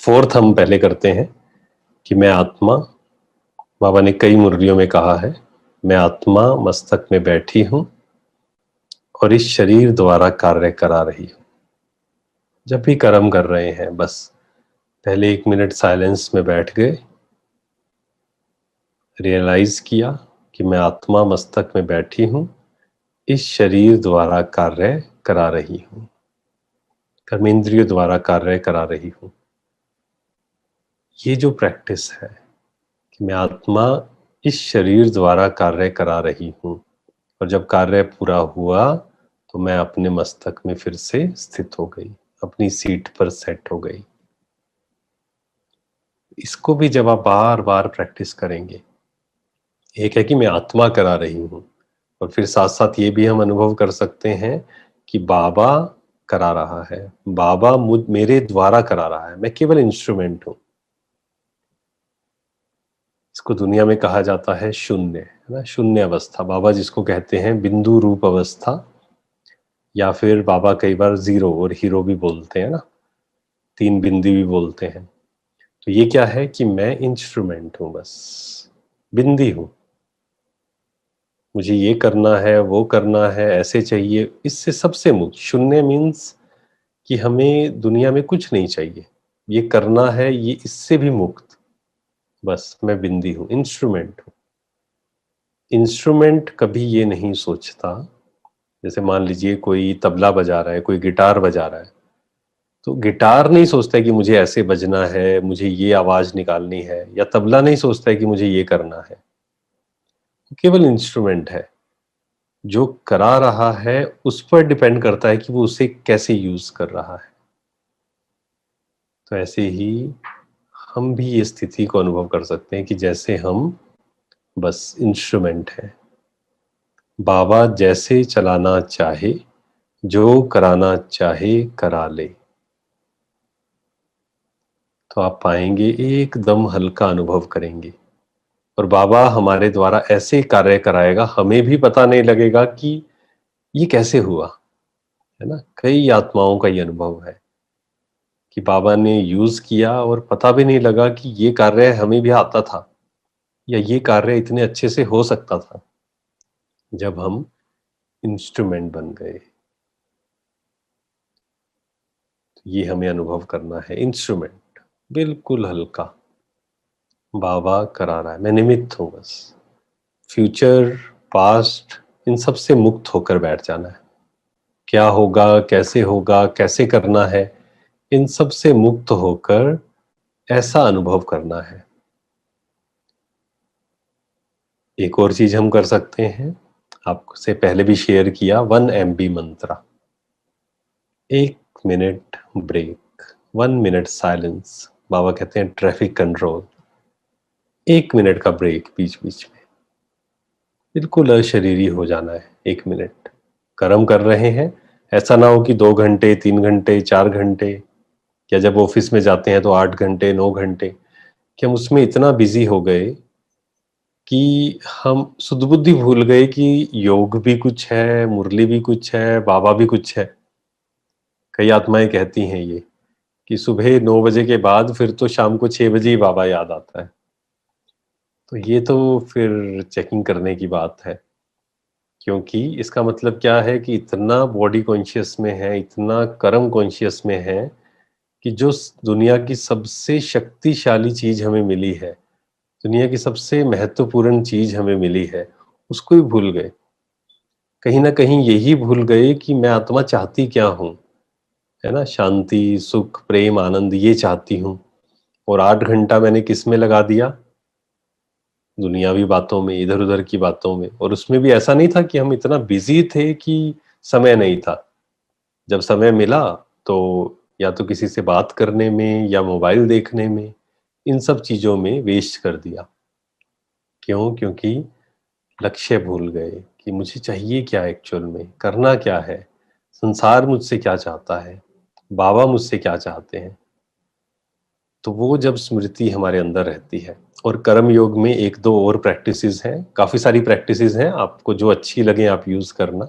Fourth हम पहले करते हैं कि मैं आत्मा। बाबा ने कई मुरलियों में कहा है, मैं आत्मा मस्तक में बैठी हूं और इस शरीर द्वारा कार्य करा रही हूं। जब भी कर्म कर रहे हैं बस पहले 1 मिनट साइलेंस में बैठ गए, रियलाइज किया कि मैं आत्मा मस्तक में बैठी हूं, इस शरीर द्वारा कार्य करा रही हूं, कर्मेंद्रियों द्वारा कार्य करा रही हूं। ये जो प्रैक्टिस है कि मैं आत्मा इस शरीर द्वारा कार्य करा रही हूं और जब कार्य पूरा हुआ तो मैं अपने मस्तक में फिर से स्थित हो गई, अपनी सीट पर सेट हो गई। इसको भी जब आप बार बार प्रैक्टिस करेंगे, एक है कि मैं आत्मा करा रही हूं और फिर साथ साथ ये भी हम अनुभव कर सकते हैं कि बाबा करा रहा है, बाबा मेरे द्वारा करा रहा है, मैं केवल इंस्ट्रूमेंट हूं। इसको दुनिया में कहा जाता है शून्य, है ना, शून्य अवस्था। बाबा जिसको कहते हैं बिंदु रूप अवस्था, या फिर बाबा कई बार जीरो और हीरो भी बोलते हैं ना, 3 बिंदी भी बोलते हैं। तो ये क्या है कि मैं इंस्ट्रूमेंट हूं, बस बिंदी हूं। मुझे ये करना है, वो करना है, ऐसे चाहिए, इससे सबसे मुक्त। शून्य मीन्स कि हमें दुनिया में कुछ नहीं चाहिए, ये करना है, ये इससे भी मुक्त। बस मैं बिंदी हूं, इंस्ट्रूमेंट हूं। इंस्ट्रूमेंट कभी ये नहीं सोचता, जैसे मान लीजिए कोई तबला बजा रहा है, कोई गिटार बजा रहा है, तो गिटार नहीं सोचता है कि मुझे ऐसे बजना है, मुझे ये आवाज निकालनी है, या तबला नहीं सोचता है कि मुझे ये करना है। केवल इंस्ट्रूमेंट है। जो करा रहा है उस पर डिपेंड करता है कि वो उसे कैसे यूज कर रहा है। तो ऐसे ही हम भी ये स्थिति को अनुभव कर सकते हैं कि जैसे हम बस इंस्ट्रूमेंट हैं, बाबा जैसे चलाना चाहे, जो कराना चाहे करा ले। तो आप पाएंगे एकदम हल्का अनुभव करेंगे और बाबा हमारे द्वारा ऐसे कार्य कराएगा, हमें भी पता नहीं लगेगा कि ये कैसे हुआ, है ना। कई आत्माओं का ये अनुभव है कि बाबा ने यूज किया और पता भी नहीं लगा कि ये कार्य हमें भी आता था, या ये कार्य इतने अच्छे से हो सकता था, जब हम इंस्ट्रूमेंट बन गए। तो ये हमें अनुभव करना है, इंस्ट्रूमेंट बिल्कुल हल्का, बाबा करा रहा है, मैं निमित्त हूं बस। फ्यूचर, पास्ट, इन सब से मुक्त होकर बैठ जाना है। क्या होगा, कैसे होगा, कैसे करना है, इन सब से मुक्त होकर ऐसा अनुभव करना है। एक और चीज हम कर सकते हैं, आपसे पहले भी शेयर किया, 1 MB मंत्रा। 1 मिनट ब्रेक, 1 मिनट साइलेंस। बाबा कहते हैं ट्रैफिक कंट्रोल। 1 मिनट का ब्रेक बीच बीच में, बिल्कुल अशरीरी हो जाना है। 1 मिनट कर्म कर रहे हैं, ऐसा ना हो कि 2 घंटे, 3 घंटे, 4 घंटे, या जब ऑफिस में जाते हैं तो 8 घंटे, 9 घंटे, कि हम उसमें इतना बिजी हो गए कि हम सुध बुद्धि भूल गए कि योग भी कुछ है, मुरली भी कुछ है, बाबा भी कुछ है। कई आत्माएं कहती हैं ये कि सुबह 9 बजे के बाद फिर तो शाम को 6 बजे ही बाबा याद आता है। तो ये तो फिर चेकिंग करने की बात है, क्योंकि इसका मतलब क्या है कि इतना बॉडी कॉन्शियस में है, इतना कर्म कॉन्शियस में है कि जो दुनिया की सबसे शक्तिशाली चीज हमें मिली है, दुनिया की सबसे महत्वपूर्ण चीज हमें मिली है, उसको ही भूल गए। कहीं ना कहीं यही भूल गए कि मैं आत्मा चाहती क्या हूं, है ना। शांति, सुख, प्रेम, आनंद, ये चाहती हूं। और 8 घंटा मैंने किस में लगा दिया, दुनियावी बातों में, इधर उधर की बातों में। और उसमें भी ऐसा नहीं था कि हम इतना बिजी थे कि समय नहीं था। जब समय मिला तो या तो किसी से बात करने में या मोबाइल देखने में, इन सब चीजों में वेस्ट कर दिया। क्यों? क्योंकि लक्ष्य भूल गए कि मुझे चाहिए क्या, एक्चुअल में करना क्या है, संसार मुझसे क्या चाहता है, बाबा मुझसे क्या चाहते हैं। तो वो जब स्मृति हमारे अंदर रहती है। और कर्म योग में 1-2 और प्रैक्टिसेस हैं, काफी सारी प्रैक्टिसेस हैं, आपको जो अच्छी लगे आप यूज करना।